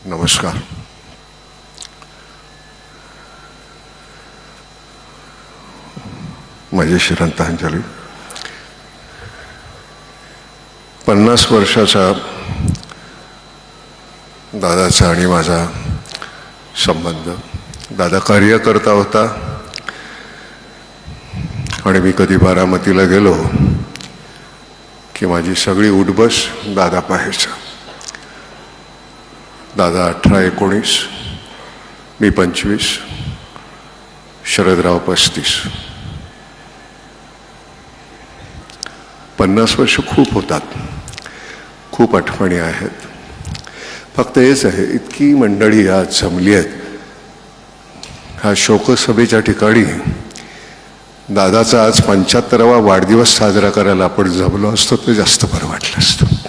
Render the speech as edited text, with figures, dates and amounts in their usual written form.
नमस्कार. माझी श्रद्धांजली. 50 वर्षाचा दादाचा आणि माझा संबंध. दादा कार्यकर्ता होता आणि मी कधी बारामतीला गेलो की माझी सगळी उठबस दादा पाहायचा. दादा 18-19, मी 25, शरदराव 35. 50 वर्ष खूप होतात, खूप आठवणी आहेत. फक्त हेच आहे, इतकी मंडळी आज जमली आहेत ह्या शोकसभेच्या ठिकाणी. दादाचा आज 75वा वाढदिवस साजरा करायला आपण जमलो असतो तर जास्त बरं वाटलं असतं.